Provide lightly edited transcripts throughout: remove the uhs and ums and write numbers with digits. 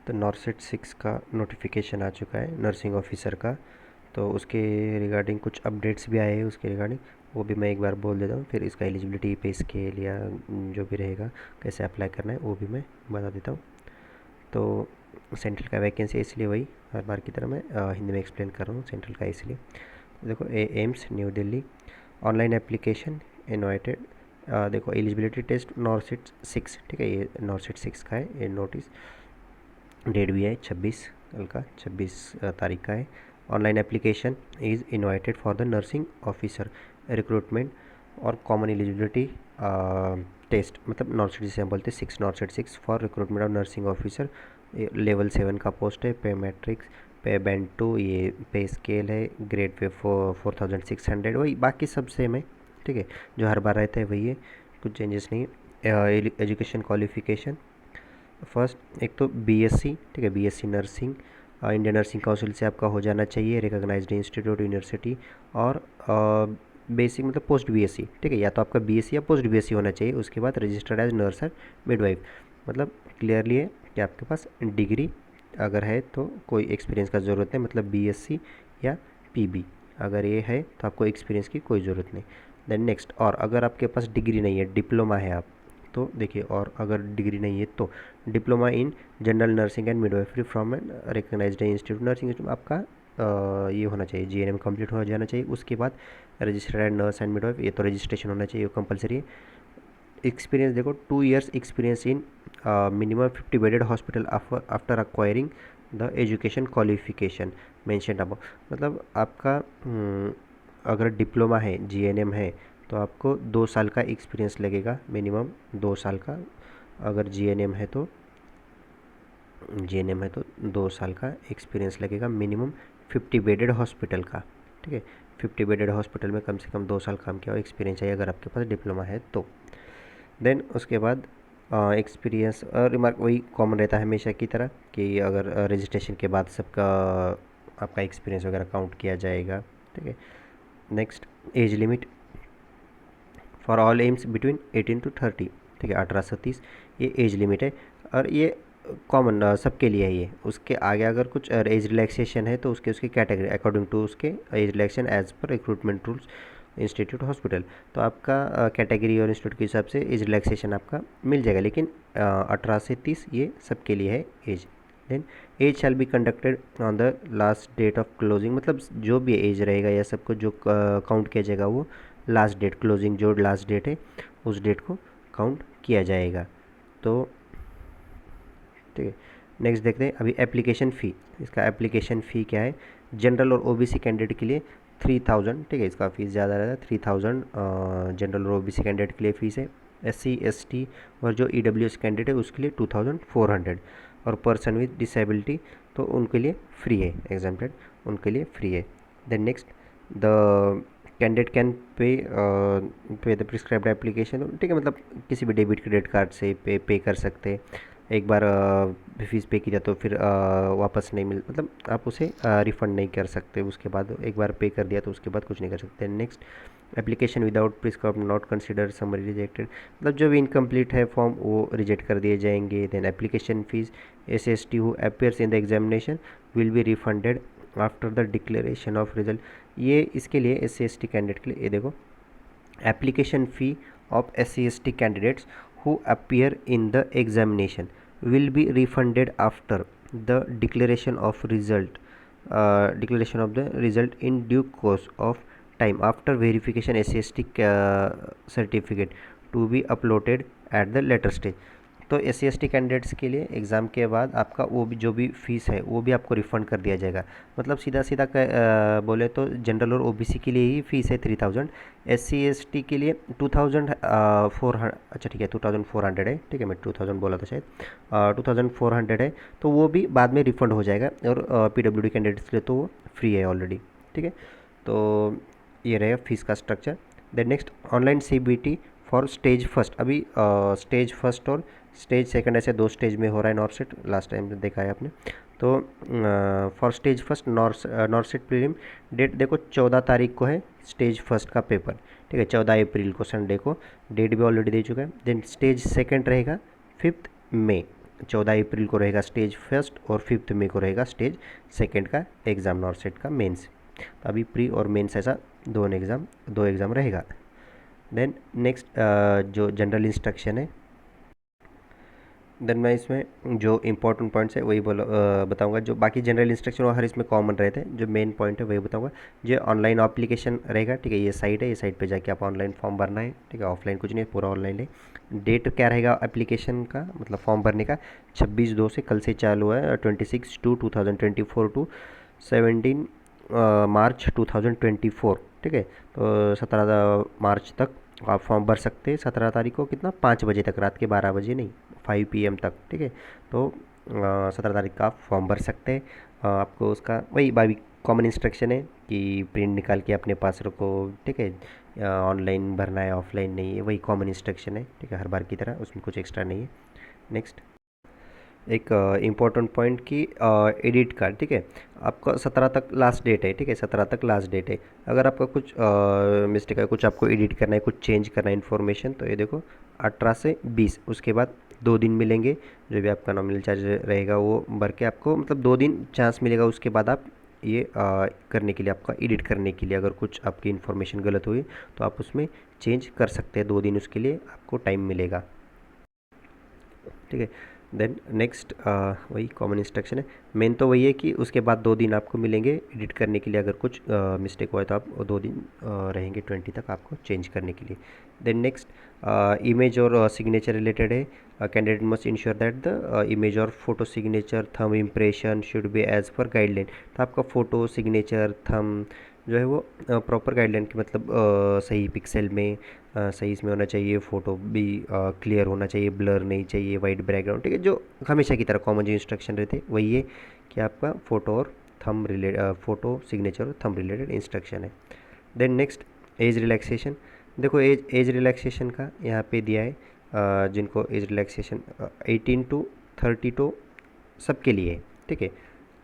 तो नॉर्सेट 6 का नोटिफिकेशन आ चुका है नर्सिंग ऑफिसर का। तो उसके रिगार्डिंग कुछ अपडेट्स भी आए हैं उसके रिगार्डिंग, वो भी मैं एक बार बोल देता हूँ। फिर इसका एलिजिबिलिटी पे स्केल या जो भी रहेगा कैसे अप्लाई करना है वो भी मैं बता देता हूँ। तो सेंट्रल का वैकेंसी इसलिए वही हर बार की तरह मैं हिंदी में एक्सप्लेन कर रहा हूँ सेंट्रल का इसलिए। देखो AIIMS new Delhi, online application invited. देखो एलिजिबिलिटी टेस्ट नॉर्सेट 6, ठीक है, ये नॉर्सेट 6 का है ये नोटिस। डेट भी है 26 कल का 26 तारीख का है। Online application is invited for the nursing officer recruitment और कॉमन एलिजिबिलिटी टेस्ट, मतलब नॉर्सेट जिसे हम बोलते हैं 6 नॉर्सेट 6 for recruitment of nursing officer. Level 7 का पोस्ट है। पे मैट्रिक्स, पे बैंड 2, ये पे स्केल है। ग्रेड पे 4600, वही बाकी सब सेम है, ठीक है, जो हर बार रहता है वही है, कुछ चेंजेस नहीं है। एजुकेशन क्वालिफिकेशन फर्स्ट एक तो बीएससी, ठीक है, BSc nursing Indian nursing council से आपका हो जाना चाहिए, रिकॉग्नाइज्ड इंस्टीट्यूट यूनिवर्सिटी। और बेसिक मतलब पोस्ट बीएससी, ठीक है, या तो आपका बीएससी या पोस्ट बीएससी होना चाहिए। उसके बाद registered as nurse and midwife, मतलब क्लियरली है कि आपके पास डिग्री अगर है तो कोई एक्सपीरियंस का ज़रूरत नहीं, मतलब बीएससी या पीबी अगर ये है तो आपको एक्सपीरियंस की कोई ज़रूरत नहीं। देन नेक्स्ट, और अगर आपके पास डिग्री नहीं है, डिप्लोमा है आप, तो देखिए, और अगर डिग्री नहीं है तो diploma in general nursing and midwifery from an recognised institute nursing institute आपका ये होना चाहिए, जीएनएम कंप्लीट हो जाना चाहिए। उसके बाद रजिस्टर्ड नर्स एंड मिडवाइफ, ये तो रजिस्ट्रेशन होना चाहिए, ये कंपलसरी है। एक्सपीरियंस देखो 2 years experience in minimum 50 bedded hospital after acquiring the education qualification mention अब, मतलब आपका अगर डिप्लोमा है, जीएनएम है, तो आपको 2 साल का एक्सपीरियंस लगेगा, मिनिमम 2 साल का। अगर जीएनएम है तो 2 साल का एक्सपीरियंस लगेगा, मिनिमम 50 बेडेड हॉस्पिटल का, ठीक है, 50 बेडेड हॉस्पिटल में कम से कम 2 साल काम किया हो, एक्सपीरियंस चाहिए अगर आपके पास डिप्लोमा है तो। देन उसके बाद एक्सपीरियंस रिमार्क वही कॉमन रहता है हमेशा की तरह कि अगर रजिस्ट्रेशन के बाद सबका आपका एक्सपीरियंस वगैरह काउंट किया जाएगा, ठीक है। Next, age limit for all AIIMS between 18 to 30, ठीक है, 18 से 30 ये एज लिमिट है, और ये कॉमन सबके लिए है ये। उसके आगे अगर कुछ एज रिलैक्सेशन है तो उसके उसकी कैटेगरी अकॉर्डिंग टू उसके एज रिलैक्सेशन एज पर रिक्रूटमेंट रूल्स इंस्टीट्यूट हॉस्पिटल, तो आपका कैटेगरी और इंस्टीट्यूट के हिसाब से एज रिलैक्सेशन आपका मिल जाएगा, लेकिन 18 से 30 ये सबके लिए है age. Then age shall be conducted on the last date of closing, मतलब जो भी एज रहेगा या सबको जो काउंट किया जाएगा वो लास्ट डेट, क्लोजिंग जो लास्ट डेट है उस डेट को काउंट किया जाएगा। तो ठीक है, नेक्स्ट देखते हैं अभी एप्लीकेशन फ़ी। इसका एप्लीकेशन फ़ी क्या है? जनरल और ओबीसी कैंडिडेट के लिए 3000, ठीक है, इसका फीस ज़्यादा रहता है 3000 जनरल और ओबीसी कैंडिडेट के लिए फ़ीस है। एससी एसटी और जो ईडब्ल्यूएस कैंडिडेट है उसके लिए 2400, और पर्सन विद डिसेबिलिटी तो उनके लिए फ्री है, एग्जाम्प्टेड उनके लिए फ्री है। Then next, the candidate can pay the prescribed application, ठीक है, मतलब किसी भी डेबिट क्रेडिट कार्ड से पे कर सकते हैं। एक बार फीस पे की जाए तो फिर वापस नहीं मिल, मतलब आप उसे रिफ़ंड नहीं कर सकते, उसके बाद एक बार पे कर दिया तो उसके बाद कुछ नहीं कर सकते। Next, application without prescribe not consider summary rejected, मतलब जो भी इनकम्प्लीट है फॉर्म वो रिजेक्ट कर दिए जाएंगे। Then application fees SST who appears in the examination will be refunded after the declaration of result, ये इसके लिए SC/ST कैंडिडेट के लिए। ये देखो, application fee of SC/ST candidates who appear in the examination will be refunded after the declaration of the result in due course of time after verification SC/ST certificate to be uploaded at the later stage। तो SC/ST candidates के लिए exam के बाद आपका वो भी जो भी फीस है वो भी आपको रिफ़ंड कर दिया जाएगा। मतलब सीधा सीधा बोले तो जनरल और ओबीसी के लिए ही फ़ीस है 3000, SC/ST के लिए 2400, अच्छा ठीक है 2400 है, ठीक है, मैं 2000 बोला था शायद, 2400 है, तो वो भी बाद में रिफ़ंड हो जाएगा। और PWD कैंडिडेट्स के लिए तो वो फ्री है ऑलरेडी, ठीक है। तो ये रहेगा फीस का structure. Then next, online CBT for stage first, अभी स्टेज फर्स्ट और स्टेज सेकंड ऐसे 2 स्टेज में हो रहा है नॉर्सेट, लास्ट टाइम देखा है आपने। तो for stage first NORCET prelim date देखो 14 तारीख को है स्टेज फर्स्ट का पेपर, ठीक है, 14 अप्रैल को संडे को, डेट भी ऑलरेडी दे चुका है। देन स्टेज सेकंड रहेगा 5 मई, 14 अप्रैल को रहेगा स्टेज फर्स्ट और 5 मई को रहेगा स्टेज सेकंड का एग्ज़ाम नॉर्सेट का मेंस। तो अभी प्री और मेंस ऐसा दो एग्ज़ाम रहेगा। देन नेक्स्ट जो जनरल इंस्ट्रक्शन है, देन मैं इसमें जो इंपॉर्टेंट पॉइंट्स है वही बताऊंगा। जो बाकी जनरल इंस्ट्रक्शन और हर इसमें कॉमन रहते हैं, जो मेन पॉइंट है वही बताऊंगा। जो ऑनलाइन एप्लीकेशन रहेगा, ठीक है, ये साइट है, ये साइट पे जाके आप ऑनलाइन फॉर्म भरना है, ठीक है, ऑफलाइन कुछ नहीं, पूरा ऑनलाइन है। डेट क्या रहेगा एप्लीकेशन का, मतलब फॉर्म भरने का, 26/2 से कल से चालू है, 26/2/2024 टू 17 मार्च 2024, ठीक है। तो 17 मार्च तक आप फॉर्म भर सकते हैं। 17 तारीख को कितना, 5 बजे तक, रात के 12 बजे नहीं, 5 PM तक, ठीक है। तो 17 तारीख का आप फॉर्म भर सकते हैं। आपको उसका वही बाकी कॉमन इंस्ट्रक्शन है कि प्रिंट निकाल के अपने पास रखो, ठीक है, ऑनलाइन भरना है, ऑफलाइन नहीं है, वही कॉमन इंस्ट्रक्शन है, ठीक है, हर बार की तरह, उसमें कुछ एक्स्ट्रा नहीं है। नेक्स्ट एक इम्पोर्टेंट पॉइंट की एडिट कार्ड, ठीक है, आपका 17 तक लास्ट डेट है, ठीक है, 17 तक लास्ट डेट है। अगर आपका कुछ मिस्टेक है, कुछ आपको एडिट करना है, कुछ चेंज करना है इन्फॉर्मेशन, तो ये देखो 18 से 20, उसके बाद 2 दिन मिलेंगे, जो भी आपका नॉमिनल चार्ज रहेगा वो भर के आपको, मतलब 2 दिन चांस मिलेगा। उसके बाद आप ये करने के लिए, आपका एडिट करने के लिए, अगर कुछ आपकी इन्फॉर्मेशन गलत हुई तो आप उसमें चेंज कर सकते हैं, 2 दिन उसके लिए आपको टाइम मिलेगा, ठीक है। देन नेक्स्ट वही कॉमन इंस्ट्रक्शन है। मेन तो वही है कि उसके बाद 2 दिन आपको मिलेंगे एडिट करने के लिए, अगर कुछ मिस्टेक हुआ है तो आप 2 दिन रहेंगे 20 तक आपको चेंज करने के लिए। देन नेक्स्ट इमेज और सिग्नेचर रिलेटेड है। Candidate must ensure that the image और photo signature thumb impression should be as per guideline. तो आपका फ़ोटो सिग्नेचर थंब जो है वो प्रॉपर गाइडलाइन की, मतलब सही पिक्सल में, सही इसमें होना चाहिए, फ़ोटो भी क्लियर होना चाहिए, ब्लर नहीं चाहिए, वाइट बैकग्राउंड, ठीक है, जो हमेशा की तरह कॉमन जो इंस्ट्रक्शन रहते हैं वही है कि आपका फ़ोटो और थंब फ़ोटो सिग्नेचर और थंब रिलेटेड इंस्ट्रक्शन है। Then next age relaxation. देखो एज रिलैक्सेशन का यहाँ पे दिया है, जिनको एज रिलैक्सेशन 18 to 32 सबके लिए है, ठीक है,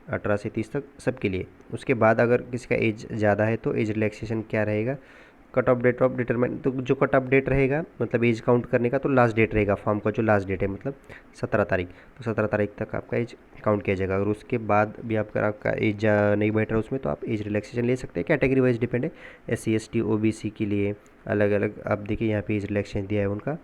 18 से 30 तक सबके लिए। उसके बाद अगर किसी का एज ज़्यादा है तो एज रिलैक्सेशन क्या रहेगा, cut off date of determine, तो जो कट ऑफ डेट रहेगा मतलब एज काउंट करने का, तो लास्ट डेट रहेगा फॉर्म का, जो लास्ट डेट है मतलब 17 तारीख, तो 17 तारीख तक आपका एज काउंट किया जाएगा। अगर उसके बाद भी आपका एज नहीं बैठ रहा उसमें, तो आप एज रिलैक्सेशन ले सकते हैं, कैटेगरी वाइज डिपेंड है। SC ST OBC के लिए अलग अलग आप देखिए यहाँ पे एज रिलैक्सेशन दिया है उनका।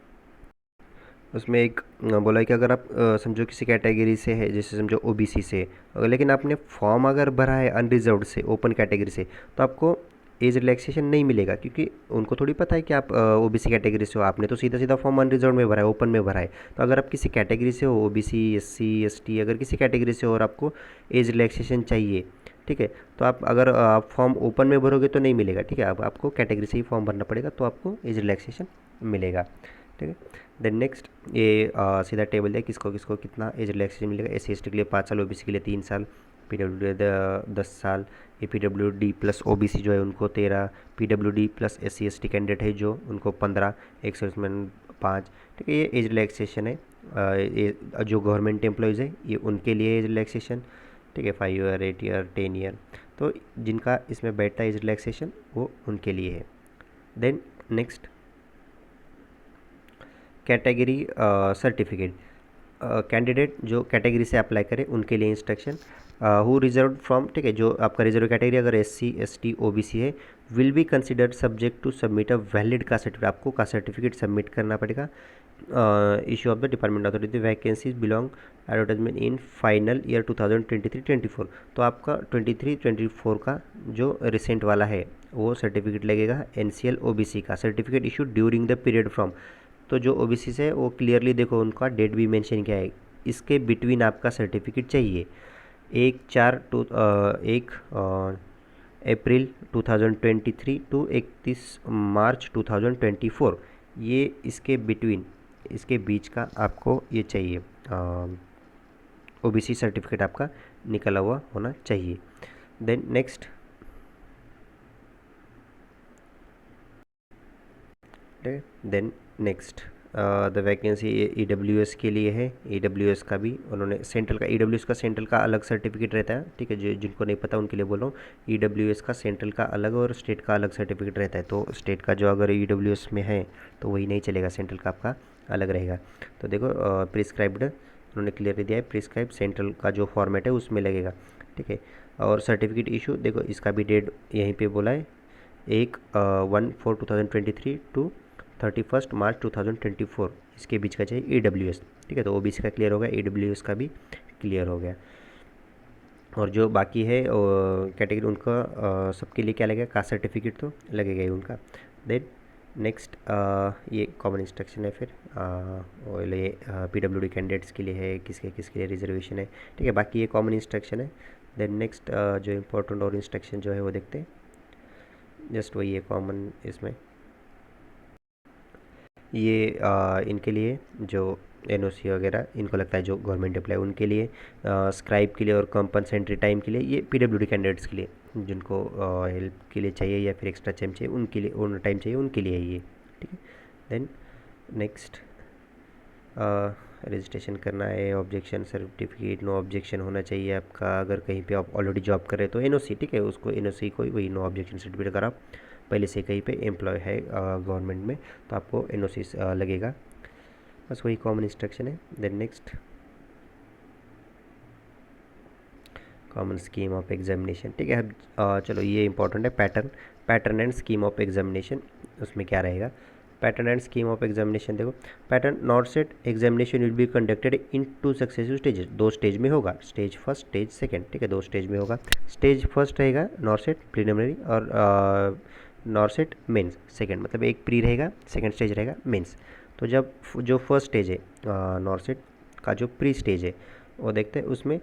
उसमें एक बोला है कि अगर आप समझो किसी कैटेगरी से है, जैसे समझो OBC से, लेकिन आपने फॉर्म अगर भरा है अनरिजर्व्ड से, ओपन कैटेगरी से, तो आपको एज रिलैक्सेशन नहीं मिलेगा, क्योंकि उनको थोड़ी पता है कि आप OBC कैटेगरी से हो। आपने तो सीधा सीधा फॉर्म अनरिजर्व्ड में भरा है, ओपन में भरा है। तो अगर आप किसी कैटेगरी से हो, OBC SC ST, अगर किसी कैटेगरी से हो और आपको एज रिलैक्सेशन चाहिए, ठीक है, तो आप अगर आप फॉर्म ओपन में भरोगे तो नहीं मिलेगा, ठीक है, अब आपको कैटेगरी से ही फॉर्म भरना पड़ेगा, तो आपको एज रिलैक्सेशन मिलेगा, ठीक है। देन नेक्स्ट ये सीधा टेबल है, किसको किसको कितना एज रिलैक्सेशन मिलेगा। SC ST के लिए 5 साल, OBC के लिए 3 साल, PWD 10 साल, ये PWD प्लस OBC जो है उनको 13, PWD plus SC ST candidate है जो उनको 15, एक सर्विसमैन 5, ठीक है। ये एज रिलैक्सेशन है। ये जो गवर्नमेंट एम्प्लॉयज़ है ये उनके लिए एज रिलैक्सेशन, ठीक है, 5 ईयर 8 ईयर 10 ईयर, तो जिनका इसमें बैठता है एज रिलैक्सेशन वो उनके लिए है। Then next category certificate, candidate जो कैटेगरी से अप्लाई करे उनके लिए इंस्ट्रक्शन। हु रिजर्व फ्रॉम, ठीक है, जो आपका रिजर्व कैटेगरी अगर SC ST OBC है, will be considered subject to submit a valid caste certificate. आपको कास्ट सर्टिफिकेट सबमिट करना पड़ेगा। Issue of the department authority vacancies belong advertisement in final year 2023-24। तो आपका 23-24 का जो रिसेंट वाला है वो सर्टिफिकेट लगेगा। NCL OBC का certificate issue during the period from, तो जो OBC से वो क्लियरली देखो उनका डेट भी मेंशन किया है, इसके बिटवीन आपका सर्टिफिकेट चाहिए। 1 अप्रैल 2023 टू 31 मार्च 2024, ये इसके बिटवीन, इसके बीच का आपको ये चाहिए, OBC सर्टिफिकेट आपका निकला हुआ होना चाहिए। Then next then next the vacancy EWS के लिए है। EWS का भी उन्होंने सेंट्रल का, EWS का सेंट्रल का अलग सर्टिफिकेट रहता है, ठीक है, जो जिनको नहीं पता उनके लिए बोल रहा हूँ। EWS का सेंट्रल का अलग और स्टेट का अलग सर्टिफिकेट रहता है। तो स्टेट का जो अगर EWS में है तो वही नहीं चलेगा, सेंट्रल का आपका अलग रहेगा। तो देखो प्रिस्क्राइब्ड उन्होंने क्लियर दिया है, प्रिस्क्राइब सेंट्रल का जो फॉर्मेट है उसमें लगेगा, ठीक है। और सर्टिफिकेट इशू देखो इसका भी डेट यहीं पे बोला है, 1/4/2023 टू 31 मार्च 2024, इसके बीच का चाहिए EWS, ठीक है। तो OBC का क्लियर हो गया, EWS का भी क्लियर हो गया। और जो बाकी है कैटेगरी उनका सबके लिए क्या लगेगा, कास्ट सर्टिफिकेट तो लगेगा ही उनका। देन नेक्स्ट ये कॉमन इंस्ट्रक्शन है, फिर और ये PWD कैंडिडेट्स के लिए है, किसके किसके लिए रिजर्वेशन है, ठीक है। बाकी ये कॉमन इंस्ट्रक्शन है। देन नेक्स्ट जो इम्पोर्टेंट और इंस्ट्रक्शन जो है वो देखते हैं, जस्ट वही है कॉमन इसमें। ये इनके लिए जो NOC वगैरह इनको लगता है जो गवर्नमेंट एम्प्लॉय उनके लिए, स्क्राइब के लिए और कंपनसेंट्री टाइम के लिए, ये PWD कैंडिडेट्स के लिए जिनको हेल्प के लिए चाहिए या फिर एक्स्ट्रा टाइम चाहिए उनके लिए, उन टाइम चाहिए उनके लिए ये, ठीक है। देन नेक्स्ट रजिस्ट्रेशन करना है, ऑब्जेक्शन सर्टिफिकेट, नो ऑब्जेक्शन होना चाहिए आपका। अगर कहीं पे आप ऑलरेडी जॉब कर रहे हैं तो NOC, ठीक है, उसको NOC को वही नो ऑब्जेक्शन सर्टिफिकेट। अगर आप पहले से कहीं पे एम्प्लॉय है गवर्नमेंट में तो आपको NOC लगेगा, बस वही कॉमन इंस्ट्रक्शन है। Then next common scheme of examination, ठीक है। अब चलो ये इंपॉर्टेंट है, pattern and scheme of examination. उसमें क्या रहेगा, pattern and scheme of examination देखो, pattern NORCET examination will be conducted in 2 successive stages, 2 stage में होगा, स्टेज फर्स्ट स्टेज सेकंड, ठीक है, 2 स्टेज में होगा। स्टेज फर्स्ट रहेगा नॉट सेट प्रीलिमिनरी और नॉट सेट मेंस सेकंड, मतलब एक प्री रहेगा, सेकंड स्टेज रहेगा मेंस। तो जब जो फर्स्ट स्टेज है नॉट सेट का जो प्री स्टेज है वो देखते हैं, उसमें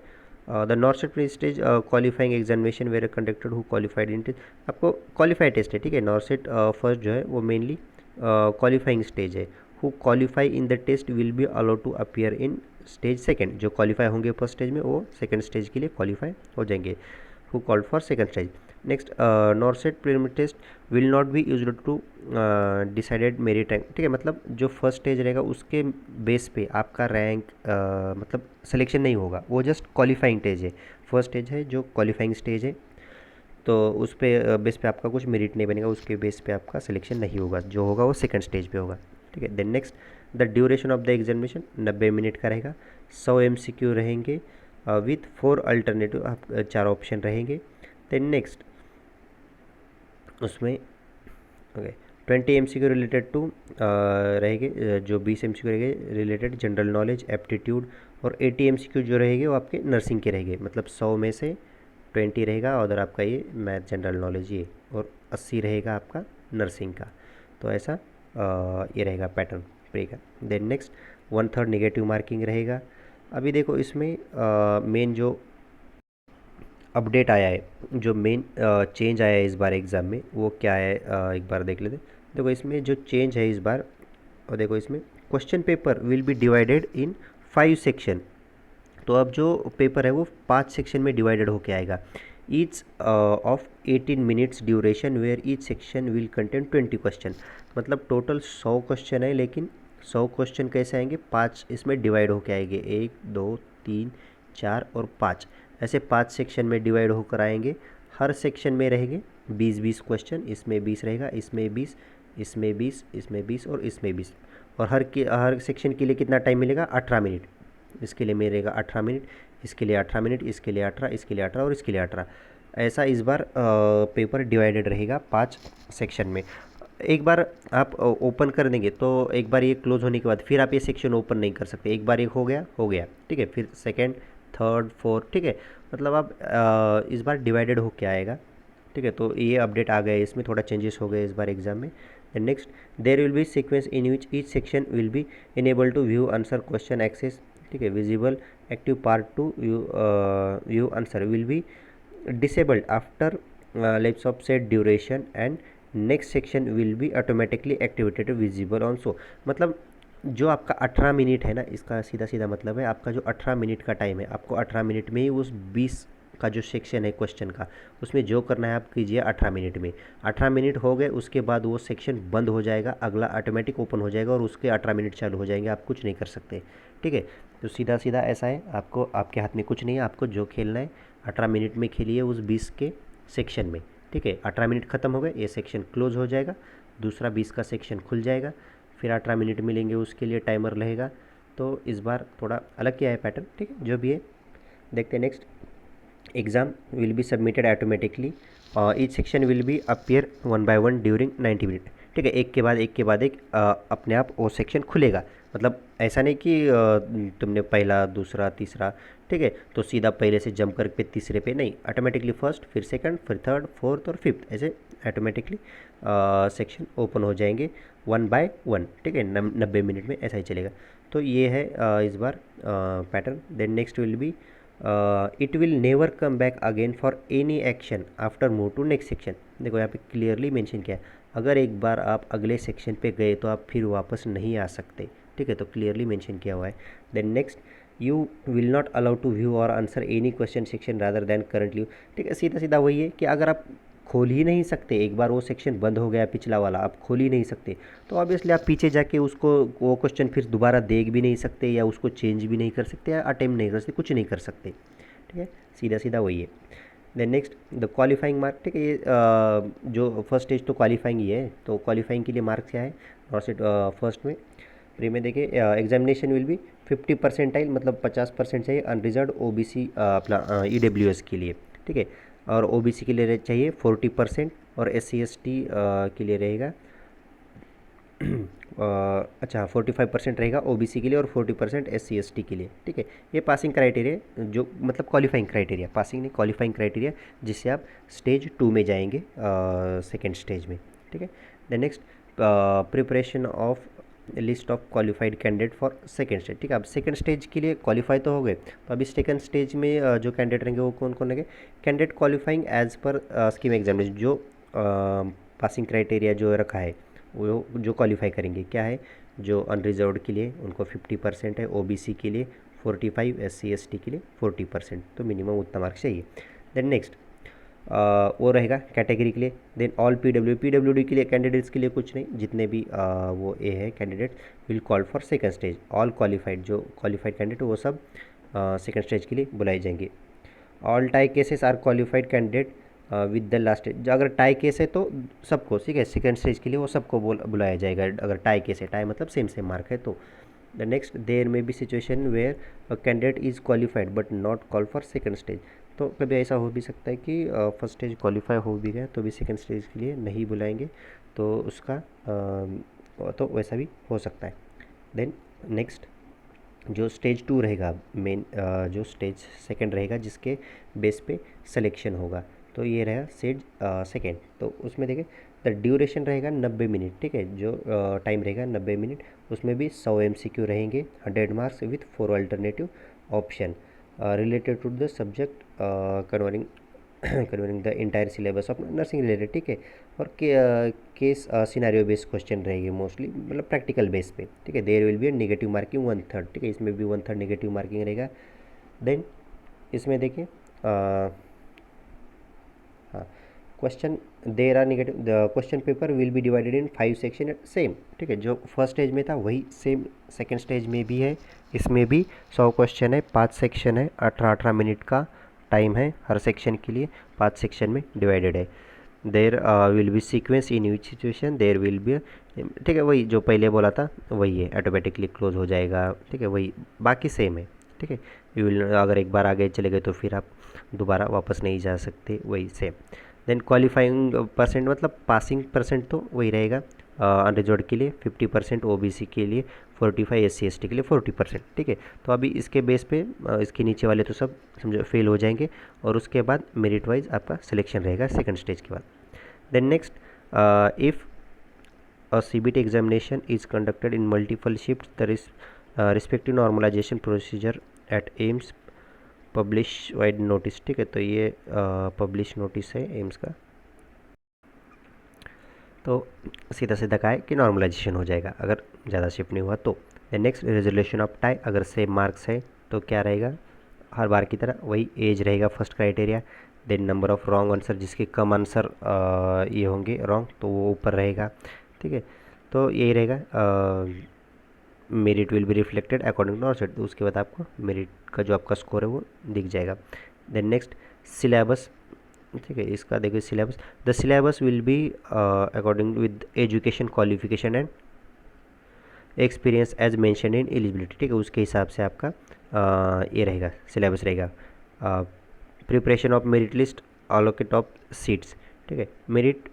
the NORCET pre stage qualifying examination were conducted who qualified in, आपको क्वालिफाइड टेस्ट है, ठीक है। नॉट सेट फर्स्ट जो है वो मेनली क्वालिफाइंग स्टेज है। Who qualify in the test will be allowed to appear in stage second, जो qualify होंगे फर्स्ट स्टेज में वो सेकंड स्टेज के लिए क्वालिफाई हो जाएंगे, who called for second stage. Next NORCET preliminary test will not be used to decided merit rank, ठीक है, मतलब जो फर्स्ट स्टेज रहेगा उसके बेस पे आपका रैंक मतलब सिलेक्शन नहीं होगा, वो जस्ट क्वालिफाइंग स्टेज है, फर्स्ट स्टेज है जो क्वालिफाइंग स्टेज है, तो उस पे बेस पे आपका कुछ मेरिट नहीं बनेगा, उसके बेस पे आपका सिलेक्शन नहीं होगा, जो होगा वो सेकंड स्टेज पे होगा, ठीक है। Then next the duration of the examination 90 minute का रहेगा, 100 MCQ रहेंगे विथ 4 अल्टरनेटिव, आप 4 ऑप्शन रहेंगे। देन नेक्स्ट उसमें ओके 20 MCQ रिलेटेड टू रहेंगे, जो 20 MCQ रहेंगे रिलेटेड जनरल नॉलेज एप्टीट्यूड, और 80 MCQ जो रहेंगे वो आपके नर्सिंग के रहेंगे, मतलब 100 में से 20 रहेगा और आपका ये मैथ जनरल नॉलेज ये, और 80 रहेगा आपका नर्सिंग का। तो ऐसा ये रहेगा पैटर्न प्री का। देन नेक्स्ट 1/3 नेगेटिव मार्किंग रहेगा। अभी देखो इसमें मेन जो अपडेट आया है, जो मेन चेंज आया है इस बार एग्ज़ाम में वो क्या है, एक बार देख लेते। देखो इसमें जो चेंज है इस बार, और देखो इसमें question paper will be divided in 5 section, तो अब जो पेपर है वो 5 सेक्शन में डिवाइडेड होके आएगा, each of 18 minutes duration where each section will contain 20 question, मतलब टोटल 100 क्वेश्चन है, लेकिन 100 क्वेश्चन कैसे आएंगे, 5 इसमें डिवाइड होके आएंगे, 1 2 3 4 और 5, ऐसे 5 सेक्शन में डिवाइड होकर आएंगे। हर सेक्शन में रहेंगे 20-20 क्वेश्चन, इसमें 20 रहेगा, इसमें 20, इसमें 20, इसमें 20 और इसमें 20, और हर सेक्शन के लिए कितना टाइम मिलेगा, 18 मिनट, इसके लिए मिलेगा 18 मिनट, इसके लिए 18 मिनट, इसके लिए 18, इसके लिए 18 और इसके लिए 18, ऐसा इस बार पेपर डिवाइडेड रहेगा 5 सेक्शन में। एक बार आप ओपन कर देंगे तो एक बार ये क्लोज होने के बाद फिर आप ये सेक्शन ओपन नहीं कर सकते, एक बार एक हो गया, ठीक है, फिर सेकेंड थर्ड फोर्थ, ठीक है, मतलब आप इस बार डिवाइडेड होके आएगा, ठीक है। तो ये अपडेट आ गया है, इसमें थोड़ा चेंजेस हो गए इस बार एग्जाम में। And next there will be sequence in which each section will be enable to view answer question access, ठीक है, visible active part to view answer will be disabled after lapse of set duration and next section will be automatically activated visible also, मतलब जो आपका 18 minute है ना, इसका सीधा सीधा मतलब है आपका जो 18 मिनट का टाइम है, आपको 18 मिनट में ही उस 20 का जो सेक्शन है क्वेश्चन का उसमें जो करना है आप कीजिए 18 मिनट में। 18 मिनट हो गए उसके बाद वो सेक्शन बंद हो जाएगा, अगला ऑटोमेटिक ओपन हो जाएगा और उसके 18 मिनट चालू हो जाएंगे, आप कुछ नहीं कर सकते, ठीक है। तो सीधा सीधा ऐसा है, आपको आपके हाथ में कुछ नहीं है, आपको जो खेलना है 18 मिनट में खेलिए उस 20 के सेक्शन में, ठीक है। 18 मिनट ख़त्म हो गए, ये सेक्शन क्लोज हो जाएगा, दूसरा 20 का सेक्शन खुल जाएगा, फिर 18 मिनट मिलेंगे, उसके लिए टाइमर रहेगा, तो इस बार थोड़ा अलग किया है पैटर्न, ठीक है, जो भी है देखते हैं। Next, exam will be submitted automatically, each section will B appear one by one during 90 minute, ठीक है, एक के बाद एक के बाद एक अपने आप वो सेक्शन खुलेगा। मतलब ऐसा नहीं कि तुमने पहला दूसरा तीसरा, ठीक है, तो सीधा पहले से जंप करके तीसरे पे नहीं, ऑटोमेटिकली फर्स्ट, फिर सेकंड, फिर थर्ड, फोर्थ और फिफ्थ, ऐसे ऑटोमेटिकली सेक्शन ओपन हो जाएंगे वन बाय वन, ठीक है, 90 मिनट में ऐसा ही चलेगा। तो ये है इस बार पैटर्न। Then next will be it will never come back again for any action after move to next section. देखो यहाँ पे क्लियरली मेंशन किया है, अगर एक बार आप अगले सेक्शन पे गए तो आप फिर वापस नहीं आ सकते, ठीक है, तो क्लियरली मेंशन किया हुआ है। Then next, you will not allow to view और answer any question section rather than currently, ठीक है, सीधा सीधा वही है कि अगर आप खोल ही नहीं सकते, एक बार वो सेक्शन बंद हो गया पिछला वाला, आप खोल ही नहीं सकते, तो ऑब्वियसली आप पीछे जाके उसको वो क्वेश्चन फिर दोबारा देख भी नहीं सकते, या उसको चेंज भी नहीं कर सकते, या अटेम्प्ट नहीं कर सकते, कुछ नहीं कर सकते, ठीक है, सीधा सीधा वही है। Then next, the qualifying mark, ठीक है, ये जो फर्स्ट स्टेज तो क्वालिफाइंग ही है, तो क्वालिफाइंग के लिए मार्क्स क्या है, और सेट फर्स्ट में प्री में देखिए, एग्जामिनेशन विल बी 50% मतलब 50% चाहिए अनरिजर्व ओबीसी अपना ईडब्ल्यूएस के लिए, ठीक है, और ओबीसी के लिए चाहिए 40%, और एससी एसटी के लिए रहेगा अच्छा 45% रहेगा ओबीसी के लिए और 40% एससी एसटी के लिए, ठीक है। ये पासिंग क्राइटेरिया जो मतलब क्वालिफाइंग क्राइटेरिया, पासिंग नहीं क्वालिफाइंग क्राइटेरिया, जिससे आप स्टेज 2 में जाएंगे सेकेंड स्टेज में, ठीक है। The next, preparation of list of qualified candidate for second stage, ठीक है। अब सेकेंड स्टेज के लिए क्वालिफाई तो हो गए, तो अभी सेकेंड स्टेज में जो कैंडिडेट रहेंगे वो कौन कौन रहेंगे, candidate qualifying as per scheme examination, जो पासिंग क्राइटेरिया जो रखा है वो जो क्वालिफाई करेंगे क्या है, जो अनरिजर्व्ड के लिए उनको 50% है, ओबीसी के लिए 45, एससी एसटी के लिए 40%, तो मिनिमम उतना मार्क्स चाहिए। देन नेक्स्ट वो रहेगा कैटेगरी के लिए। देन ऑल पीडब्ल्यूडी के लिए कैंडिडेट्स के लिए कुछ नहीं, जितने भी वो ए है candidate will call for second stage, all qualified, जो क्वालिफाइड कैंडिडेट वो सब सेकंड स्टेज के लिए बुलाए जाएंगे। All tie cases are qualified candidate with the last stage, अगर टाई केस है तो सबको, ठीक है, सेकंड स्टेज के लिए वो सबको बुलाया जाएगा, अगर टाई केस है, टाई मतलब सेम सेम मार्क है तो। The next, there may be situation where a candidate is qualified but not call for second stage, तो कभी ऐसा हो भी सकता है कि फर्स्ट स्टेज क्वालिफाई हो भी गया तो भी सेकंड स्टेज के लिए नहीं बुलाएंगे, तो उसका तो वैसा भी हो सकता है। देन नेक्स्ट, जो स्टेज 2 रहेगा मेन, जो स्टेज सेकंड रहेगा जिसके बेस पे सिलेक्शन होगा, तो ये रहेगा स्टेज सेकंड, तो उसमें देखिए द ड्यूरेशन रहेगा 90 मिनट, ठीक है, जो टाइम रहेगा 90 मिनट, उसमें भी 100 MCQ रहेंगे, 100 marks with 4 alternative option related to the subject covering covering the entire syllabus of nursing related, ठीक है, और केस सिनेरियो बेस्ड क्वेश्चन रहेंगे मोस्टली, मतलब प्रैक्टिकल बेस पे, ठीक है। There will be negative marking 1/3, ठीक है, इसमें भी 1/3 नेगेटिव मार्किंग रहेगा। देन इसमें देखिए हाँ, question there are negative, the question paper will be divided in 5 section same, ठीक है, जो फर्स्ट स्टेज में था वही सेम सेकेंड स्टेज में भी है, इसमें भी 100 क्वेश्चन है, 5 सेक्शन है, 18-18 मिनट का टाइम है हर सेक्शन के लिए, 5 सेक्शन में डिवाइडेड है। There will be sequence in which situation there will be, ठीक है, वही जो पहले बोला था वही है, ऑटोमेटिकली क्लोज हो जाएगा, ठीक है, वही बाकी सेम है, ठीक है। यू विल, अगर एक बार आगे चले गए तो फिर आप दोबारा वापस नहीं जा सकते, वही सेम। देन क्वालिफाइंग परसेंट मतलब पासिंग परसेंट तो वही रहेगा, अनरिजर्व्ड के लिए 50%, ओबीसी के लिए 45, एससी एसटी के लिए 40%, ठीक है। तो अभी इसके बेस पे इसके नीचे वाले तो सब समझो फेल हो जाएंगे, और उसके बाद मेरिट वाइज आपका सिलेक्शन रहेगा सेकंड स्टेज के बाद। Then next, if a CBT examination is conducted in multiple shift the respective normalization procedure at AIIMS publish vide notice, ठीक है, तो ये पब्लिश नोटिस है एम्स का, तो सीधा सीधा कहा है कि नॉर्मलाइजेशन हो जाएगा अगर ज़्यादा शिफ्ट नहीं हुआ तो। नेक्स्ट, रेजोल्यूशन ऑफ टाई, अगर सेम मार्क्स है तो क्या रहेगा, हर बार की तरह वही एज रहेगा first criteria. Then number of wrong answer, जिसके कम आंसर ये होंगे रॉन्ग तो वो ऊपर रहेगा, ठीक है, तो यही रहेगा। Merit will be reflected according to set, तो उसके बाद आपको मेरिट का जो आपका स्कोर है वो दिख जाएगा। देन नेक्स्ट, सिलेबस, ठीक है, इसका देखिए syllabus, the syllabus will be according with education qualification and experience as mention in eligibility, ठीक है, उसके हिसाब से आपका ये रहेगा, सिलेबस रहेगा। Preparation of merit list, allocate of seats, ठीक है, मेरिट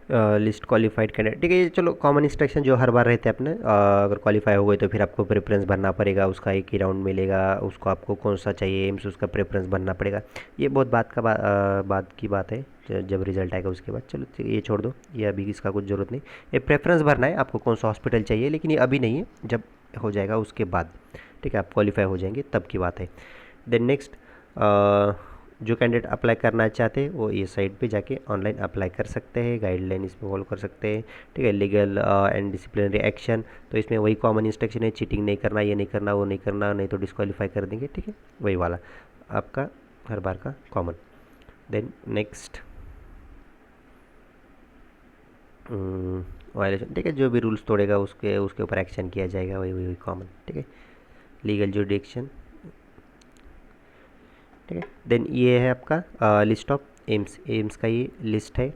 लिस्ट क्वालिफाइड कैंडिडेट, ठीक है, ये चलो कॉमन इंस्ट्रक्शन जो हर बार रहते हैं अपने। अगर क्वालिफाई हो गए तो फिर आपको प्रेफरेंस भरना पड़ेगा, उसका एक ही राउंड मिलेगा, उसको आपको कौन सा चाहिए एम्स उसका प्रेफरेंस भरना पड़ेगा। ये बहुत बात की बात है, जब रिजल्ट आएगा उसके बाद। चलो ये छोड़ दो, ये अभी इसका कुछ ज़रूरत नहीं। ये प्रेफरेंस भरना है आपको कौन सा हॉस्पिटल चाहिए, लेकिन ये अभी नहीं है, जब हो जाएगा उसके बाद, ठीक है, आप क्वालिफाई हो जाएंगे तब की बात है। देन नेक्स्ट, जो कैंडिडेट अप्लाई करना चाहते हैं वो ये साइट पे जाके ऑनलाइन अप्लाई कर सकते हैं, गाइडलाइन इसमें फॉलो कर सकते हैं, ठीक है। लीगल एंड डिसिप्लिनरी एक्शन, तो इसमें वही कॉमन इंस्ट्रक्शन है, चीटिंग नहीं करना, ये नहीं करना, वो नहीं करना, नहीं तो डिस्क्वालीफाई कर देंगे, ठीक है, वही वाला आपका हर बार का कॉमन। देन नेक्स्ट, वायलेशन, ठीक है, जो भी रूल्स तोड़ेगा उसके उसके ऊपर एक्शन किया जाएगा, वही वही कॉमन, ठीक है। लीगल जुडिक्शन, ठीक है। देन ये है आपका लिस्ट ऑफ एम्स, एम्स का ये लिस्ट है,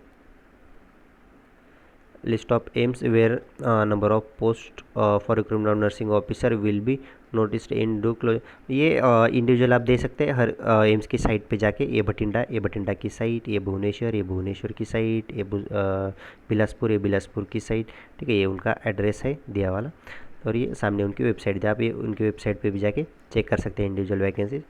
list of AIIMS where number of post for recruitment of nursing officer will be noticed in due close. ये इंडिविजुअल आप दे सकते हैं हर एम्स की साइट पे जाके, ये बठिंडा की साइट, ये भुवनेश्वर की साइट, ये बिलासपुर की साइट, ठीक है, ये उनका एड्रेस है दिया वाला, और ये सामने उनकी वेबसाइट है, आप ये उनकी वेबसाइट पे भी जाके चेक कर सकते हैं individual vacancies.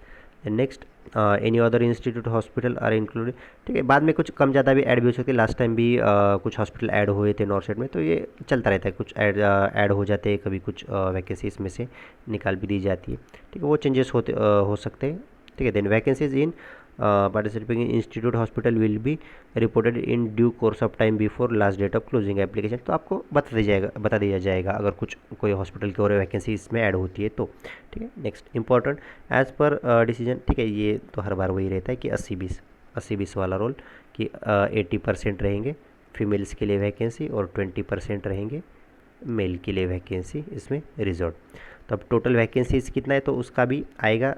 Next, any other institute hospital are included, ठीक है, बाद में कुछ कम ज़्यादा भी ऐड भी हो सकती है। लास्ट टाइम भी कुछ हॉस्पिटल ऐड हुए थे नॉर्थ साइड में, तो ये चलता रहता है, कुछ ऐड हो जाते हैं, कभी कुछ वैकेंसी इसमें से निकाल भी दी जाती है, ठीक है, वो चेंजेस हो सकते हैं, ठीक है। Then vacancies in participating institute hospital will be reported in due course of time before last date of closing application, तो आपको बता दिया जाएगा अगर कुछ कोई हॉस्पिटल की और वैकेंसी इसमें ऐड होती है तो, ठीक है। Next important, as per decision, ठीक है, ये तो हर बार वही रहता है कि 80-20 वाला रोल, कि 80% रहेंगे फीमेल्स के लिए वैकेंसी और 20% रहेंगे मेल के लिए वैकेंसी इसमें रिजर्व। तो अब टोटल वैकेंसीज कितना है तो उसका भी आएगा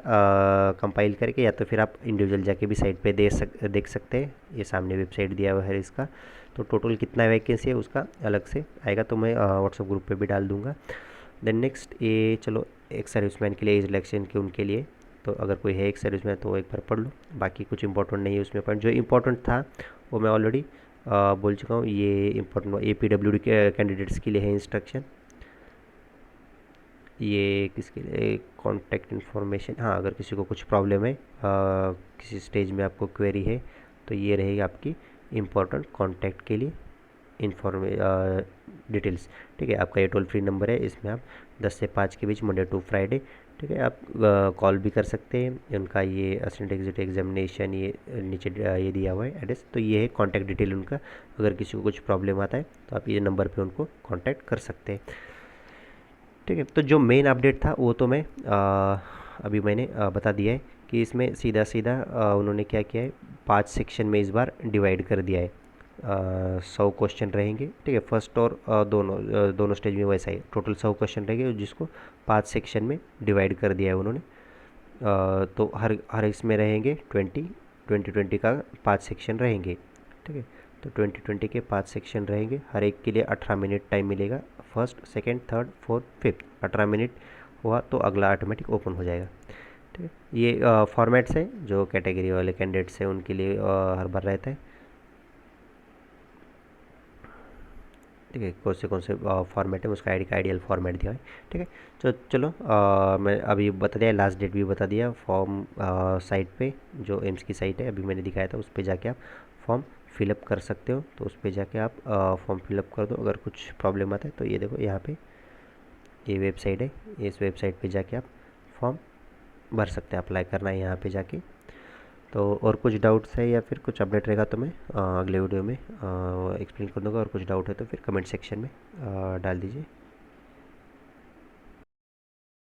कंपाइल करके, या तो फिर आप इंडिविजुअल जाके भी साइट पे देख सकते हैं, ये सामने वेबसाइट दिया हुआ है इसका, तो टोटल कितना वैकेंसी है उसका अलग से आएगा, तो मैं व्हाट्सएप ग्रुप पे भी डाल दूंगा। देन नेक्स्ट, ये चलो एक सर्विसमैन के लिए एज इलेक्शन के उनके लिए, तो अगर कोई है एक सर्विसमैन तो एक बार पढ़ लो, बाकी कुछ इंपॉर्टेंट नहीं है उसमें, पॉइंट जो इंपॉर्टेंट था वो मैं ऑलरेडी बोल चुका हूँ। ये इंपॉर्टेंट APWD के कैंडिडेट्स के लिए है इंस्ट्रक्शन, ये किसके लिए, कॉन्टैक्ट इन्फॉर्मेशन, हाँ, अगर किसी को कुछ प्रॉब्लम है, किसी स्टेज में आपको क्वेरी है, तो ये रहेगी आपकी इम्पोर्टेंट कॉन्टैक्ट के लिए डिटेल्स, ठीक है। आपका ये टोल फ्री नंबर है, इसमें आप 10 से 5 के बीच मंडे टू फ्राइडे, ठीक है, आप कॉल भी कर सकते हैं। उनका ये असिस्टेंट एग्जीक्यूटिव एग्जामिनेशन, ये नीचे ये दिया हुआ है एड्रेस, तो ये है कॉन्टैक्ट डिटेल उनका, अगर किसी को कुछ प्रॉब्लम आता है तो आप ये नंबर पे उनको कॉन्टैक्ट कर सकते हैं, ठीक है। तो जो मेन अपडेट था वो तो मैं अभी मैंने बता दिया है कि इसमें सीधा सीधा उन्होंने क्या किया है, 5 सेक्शन में इस बार डिवाइड कर दिया है। 100 क्वेश्चन रहेंगे, ठीक है, फर्स्ट और दोनों स्टेज में वैसा ही टोटल 100 क्वेश्चन रहेंगे, जिसको 5 सेक्शन में डिवाइड कर दिया है उन्होंने। तो हर इसमें रहेंगे 20 का 5 सेक्शन रहेंगे, ठीक है। तो 20 के 5 सेक्शन रहेंगे, हर एक के लिए 18 मिनट टाइम मिलेगा, first second third fourth fifth, 18 minute हुआ तो अगला ऑटोमेटिक ओपन हो जाएगा, ठीक है। ये फॉर्मेट्स है जो कैटेगरी वाले कैंडिडेट्स हैं उनके लिए हर बार रहता है, ठीक है, कौन से फॉर्मेट है उसका आइडियल फॉर्मेट दिया है, ठीक है। तो चलो मैं अभी बता दिया, लास्ट डेट भी बता दिया, फॉर्म साइट पे जो एम्स की साइट है अभी मैंने दिखाया था, उस पर जाके आप फॉर्म फिलअप कर सकते हो, तो उस पर जाके आप फॉर्म फिलअप कर दो। अगर कुछ प्रॉब्लम आता है तो ये देखो यहाँ पे ये वेबसाइट है, इस वेबसाइट पे जाके आप फॉर्म भर सकते हैं, अप्लाई करना है यहाँ पे जाके। तो और कुछ डाउट्स है या फिर कुछ अपडेट रहेगा तो मैं अगले वीडियो में एक्सप्लेन कर दूँगा, और कुछ डाउट है तो फिर कमेंट सेक्शन में डाल दीजिए।